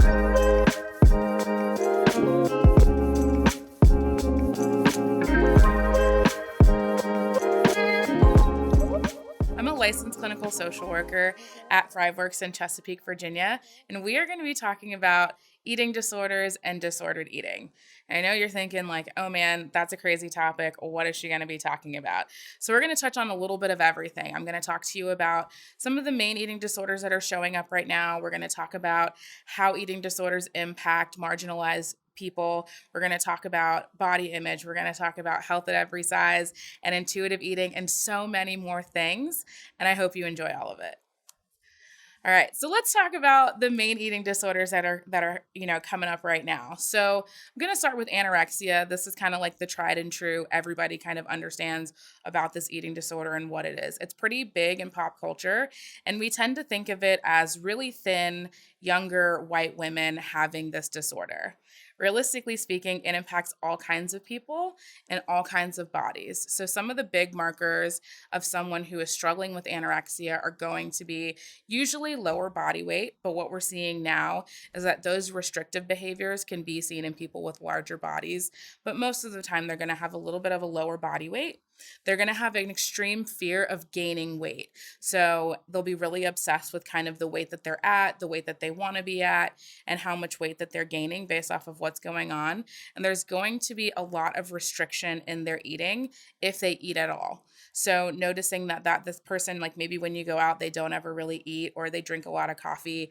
I'm a licensed clinical social worker at Thriveworks in Chesapeake, Virginia, and we are going to be talking about eating disorders and disordered eating. I know you're thinking like, oh man, that's a crazy topic. What is she going to be talking about? So we're going to touch on a little bit of everything. I'm going to talk to you about some of the main eating disorders that are showing up right now. We're going to talk about how eating disorders impact marginalized people. We're going to talk about body image. We're going to talk about health at every size and intuitive eating and so many more things. And I hope you enjoy all of it. All right, so let's talk about the main eating disorders that are coming up right now. So I'm going to start with anorexia. This is kind of like the tried and true. Everybody kind of understands about this eating disorder and what it is. It's pretty big in pop culture, and we tend to think of it as really thin, younger white women having this disorder. Realistically speaking, it impacts all kinds of people and all kinds of bodies. So some of the big markers of someone who is struggling with anorexia are going to be usually lower body weight. But what we're seeing now is that those restrictive behaviors can be seen in people with larger bodies. But most of the time, they're going to have a little bit of a lower body weight. They're going to have an extreme fear of gaining weight. So they'll be really obsessed with kind of the weight that they're at, the weight that they want to be at, and how much weight that they're gaining based off of what's going on. And there's going to be a lot of restriction in their eating if they eat at all. So noticing that this person, like maybe when you go out, they don't ever really eat, or they drink a lot of coffee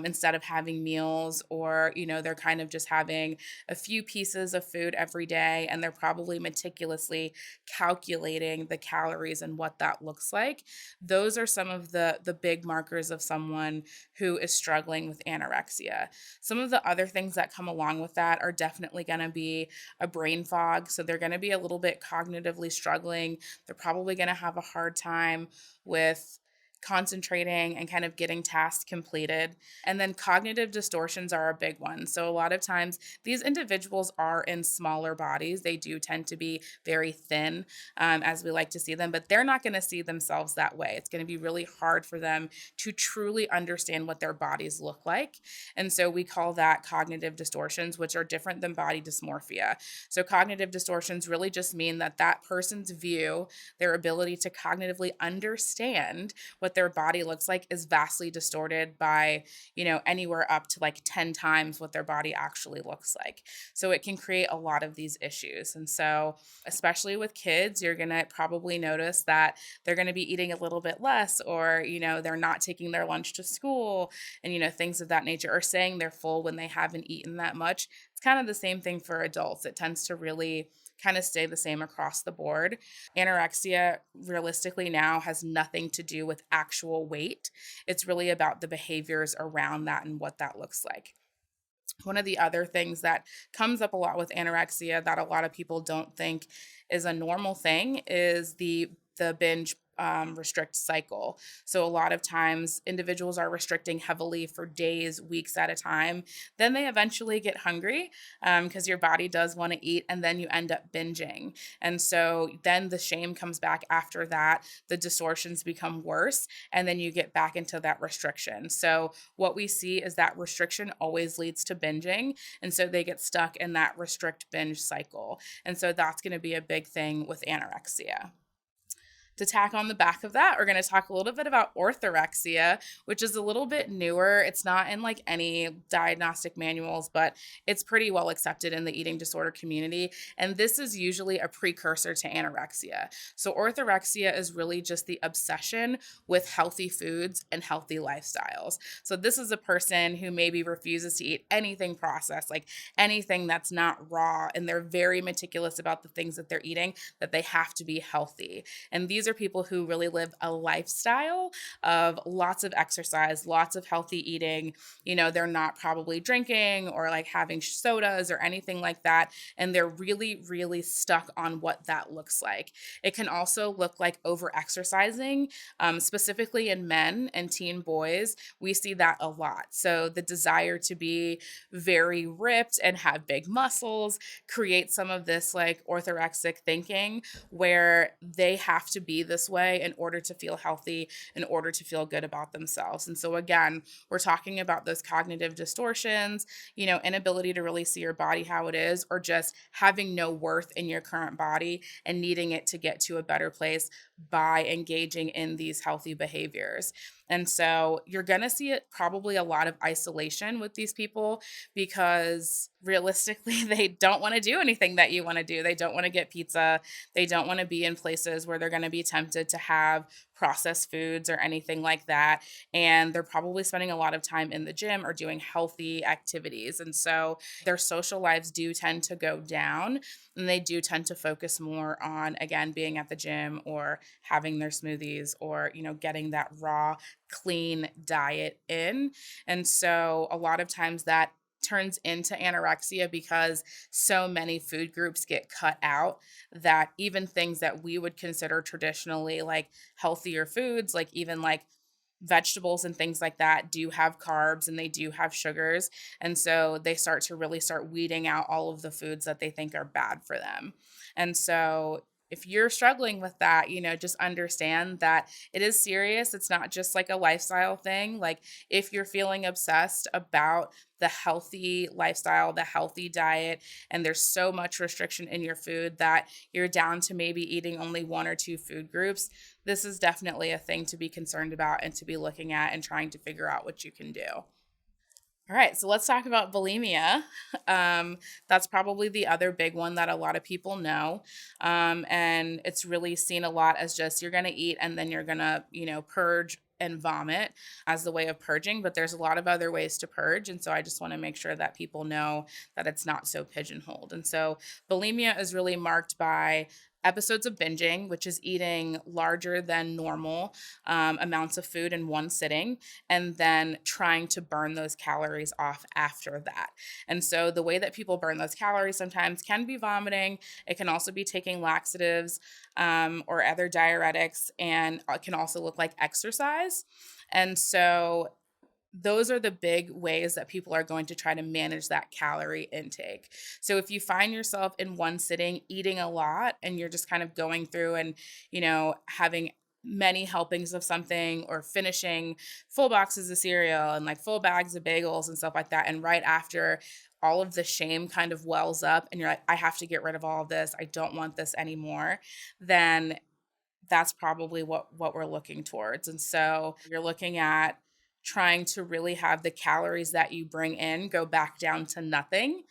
instead of having meals, or, they're kind of just having a few pieces of food every day, and they're probably meticulously calculating the calories and what that looks like. Those are some of the big markers of someone who is struggling with anorexia. Some of the other things that come along with that are definitely going to be a brain fog. So they're going to be a little bit cognitively struggling. They're probably going to have a hard time with concentrating and kind of getting tasks completed. And then cognitive distortions are a big one. So a lot of times these individuals are in smaller bodies. They do tend to be very thin, as we like to see them, but they're not going to see themselves that way. It's going to be really hard for them to truly understand what their bodies look like. And so we call that cognitive distortions, which are different than body dysmorphia. So cognitive distortions really just mean that person's view, their ability to cognitively understand what their body looks like, is vastly distorted by, anywhere up to like 10 times what their body actually looks like. So it can create a lot of these issues. And so, especially with kids, you're going to probably notice that they're going to be eating a little bit less, or, they're not taking their lunch to school, and, things of that nature, or saying they're full when they haven't eaten that much. It's kind of the same thing for adults. It tends to really kind of stay the same across the board. Anorexia realistically now has nothing to do with actual weight. It's really about the behaviors around that and what that looks like. One of the other things that comes up a lot with anorexia that a lot of people don't think is a normal thing is the binge restrict cycle. So a lot of times individuals are restricting heavily for days, weeks at a time. Then they eventually get hungry because your body does want to eat, and then you end up binging. And so then the shame comes back after that. The distortions become worse, and then you get back into that restriction. So what we see is that restriction always leads to binging. And so they get stuck in that restrict binge cycle. And so that's going to be a big thing with anorexia. To tack on the back of that, we're going to talk a little bit about orthorexia, which is a little bit newer. It's not in like any diagnostic manuals, but it's pretty well accepted in the eating disorder community. And this is usually a precursor to anorexia. So orthorexia is really just the obsession with healthy foods and healthy lifestyles. So this is a person who maybe refuses to eat anything processed, like anything that's not raw, and they're very meticulous about the things that they're eating, that they have to be healthy. And these are people who really live a lifestyle of lots of exercise, lots of healthy eating. They're not probably drinking or like having sodas or anything like that. And they're really, really stuck on what that looks like. It can also look like over-exercising, specifically in men and teen boys. We see that a lot. So the desire to be very ripped and have big muscles creates some of this like orthorexic thinking where they have to be be this way in order to feel healthy, in order to feel good about themselves. And so, again, we're talking about those cognitive distortions, inability to really see your body how it is, or just having no worth in your current body and needing it to get to a better place by engaging in these healthy behaviors. And so you're going to see it probably a lot of isolation with these people because realistically, they don't want to do anything that you want to do. They don't want to get pizza. They don't want to be in places where they're going to be tempted to have processed foods or anything like that. And they're probably spending a lot of time in the gym or doing healthy activities. And so their social lives do tend to go down, and they do tend to focus more on, again, being at the gym or having their smoothies or, getting that raw, clean diet in. And so a lot of times that turns into anorexia because so many food groups get cut out that even things that we would consider traditionally like healthier foods, like even like vegetables and things like that, do have carbs and they do have sugars. And so they start weeding out all of the foods that they think are bad for them. And so if you're struggling with that, just understand that it is serious. It's not just like a lifestyle thing. Like if you're feeling obsessed about the healthy lifestyle, the healthy diet, and there's so much restriction in your food that you're down to maybe eating only one or two food groups, this is definitely a thing to be concerned about and to be looking at and trying to figure out what you can do. All right, so let's talk about bulimia. That's probably the other big one that a lot of people know. And it's really seen a lot as just you're going to eat and then you're going to, purge and vomit as the way of purging. But there's a lot of other ways to purge. And so I just want to make sure that people know that it's not so pigeonholed. And so bulimia is really marked by episodes of binging, which is eating larger than normal amounts of food in one sitting, and then trying to burn those calories off after that. And so the way that people burn those calories sometimes can be vomiting. It can also be taking laxatives or other diuretics, and it can also look like exercise. And so those are the big ways that people are going to try to manage that calorie intake. So if you find yourself in one sitting eating a lot and you're just kind of going through and, having many helpings of something or finishing full boxes of cereal and like full bags of bagels and stuff like that, and right after all of the shame kind of wells up and you're like, I have to get rid of all of this, I don't want this anymore, then that's probably what we're looking towards. And so you're looking at trying to really have the calories that you bring in go back down to nothing.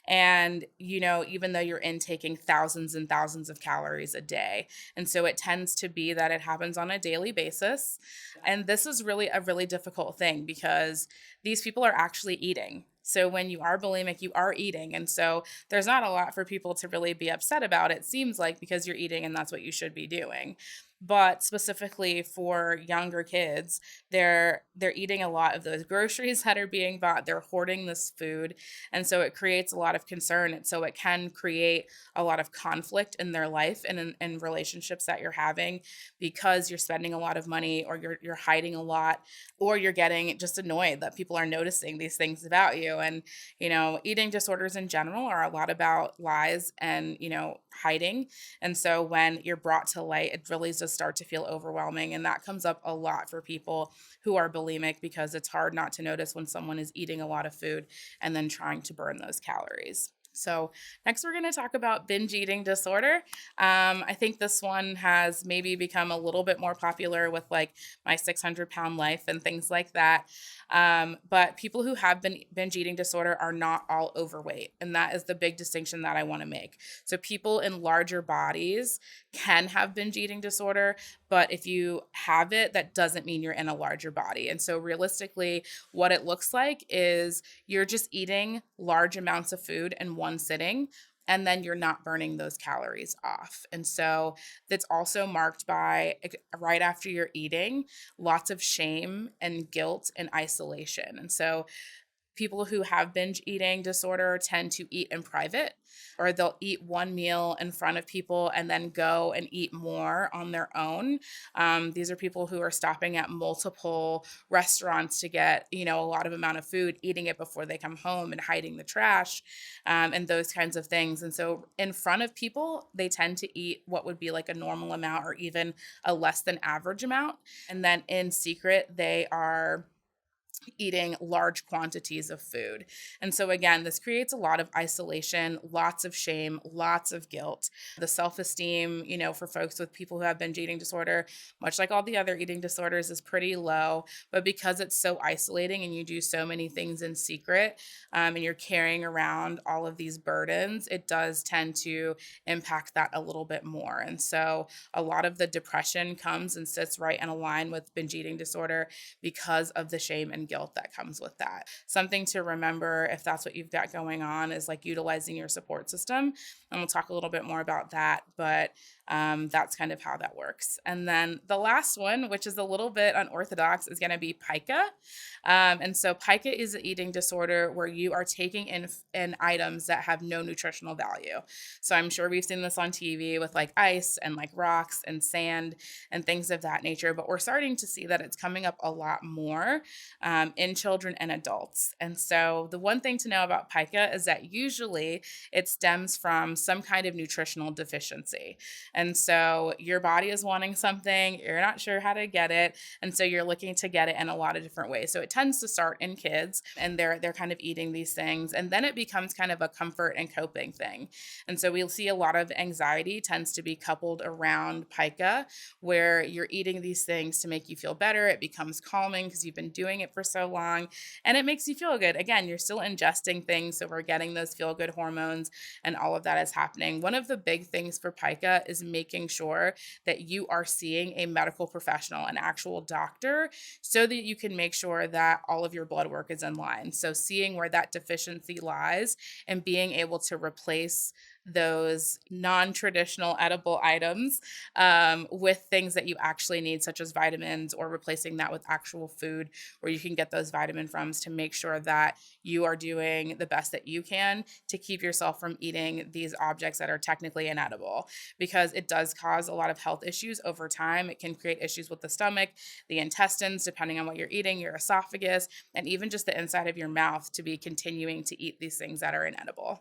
And, even though you're intaking thousands and thousands of calories a day. And so it tends to be that it happens on a daily basis. And this is really a really difficult thing because these people are actually eating. So when you are bulimic, you are eating. And so there's not a lot for people to really be upset about, it seems like, because you're eating and that's what you should be doing. But specifically for younger kids, they're eating a lot of those groceries that are being bought. They're hoarding this food. And so it creates a lot of concern. And so it can create a lot of conflict in their life and in relationships that you're having because you're spending a lot of money or you're hiding a lot or you're getting just annoyed that people are noticing these things about you. And, eating disorders in general are a lot about lies and, hiding. And so when you're brought to light, it really does start to feel overwhelming. And that comes up a lot for people who are bulimic because it's hard not to notice when someone is eating a lot of food and then trying to burn those calories. So next we're going to talk about binge eating disorder. I think this one has maybe become a little bit more popular with like my 600-pound life and things like that. But people who have binge eating disorder are not all overweight. And that is the big distinction that I want to make. So people in larger bodies can have binge eating disorder, but if you have it, that doesn't mean you're in a larger body. And so realistically, what it looks like is you're just eating large amounts of food in one sitting, and then you're not burning those calories off. And so that's also marked by, right after you're eating, lots of shame and guilt and isolation. And so People who have binge eating disorder tend to eat in private, or they'll eat one meal in front of people and then go and eat more on their own. These are people who are stopping at multiple restaurants to get, a lot of amount of food, eating it before they come home and hiding the trash, and those kinds of things. And so in front of people, they tend to eat what would be like a normal amount or even a less than average amount. And then in secret, they are eating large quantities of food. And so again, this creates a lot of isolation, lots of shame, lots of guilt. The self-esteem, for folks with people who have binge eating disorder, much like all the other eating disorders, is pretty low. But because it's so isolating and you do so many things in secret, and you're carrying around all of these burdens, it does tend to impact that a little bit more. And so a lot of the depression comes and sits right in a line with binge eating disorder because of the shame and guilt that comes with that. Something to remember if that's what you've got going on is like utilizing your support system. And we'll talk a little bit more about that, but that's kind of how that works. And then the last one, which is a little bit unorthodox, is going to be pica. And so pica is an eating disorder where you are taking in items that have no nutritional value. So I'm sure we've seen this on TV with like ice and like rocks and sand and things of that nature, but we're starting to see that it's coming up a lot more in children and adults. And so the one thing to know about pica is that usually it stems from some kind of nutritional deficiency. And so your body is wanting something, you're not sure how to get it, and so you're looking to get it in a lot of different ways. So it tends to start in kids, and they're kind of eating these things, and then it becomes kind of a comfort and coping thing. And so we'll see a lot of anxiety tends to be coupled around pica, where you're eating these things to make you feel better. It becomes calming because you've been doing it for so long, and it makes you feel good. Again, you're still ingesting things, so we're getting those feel good hormones, and all of that is happening. One of the big things for pica is making sure that you are seeing a medical professional, an actual doctor, so that you can make sure that all of your blood work is in line. So seeing where that deficiency lies and being able to replace those non-traditional edible items with things that you actually need, such as vitamins, or replacing that with actual food where you can get those vitamin from, to make sure that you are doing the best that you can to keep yourself from eating these objects that are technically inedible, because it does cause a lot of health issues over time. It can create issues with the stomach, the intestines, depending on what you're eating, your esophagus, and even just the inside of your mouth, to be continuing to eat these things that are inedible.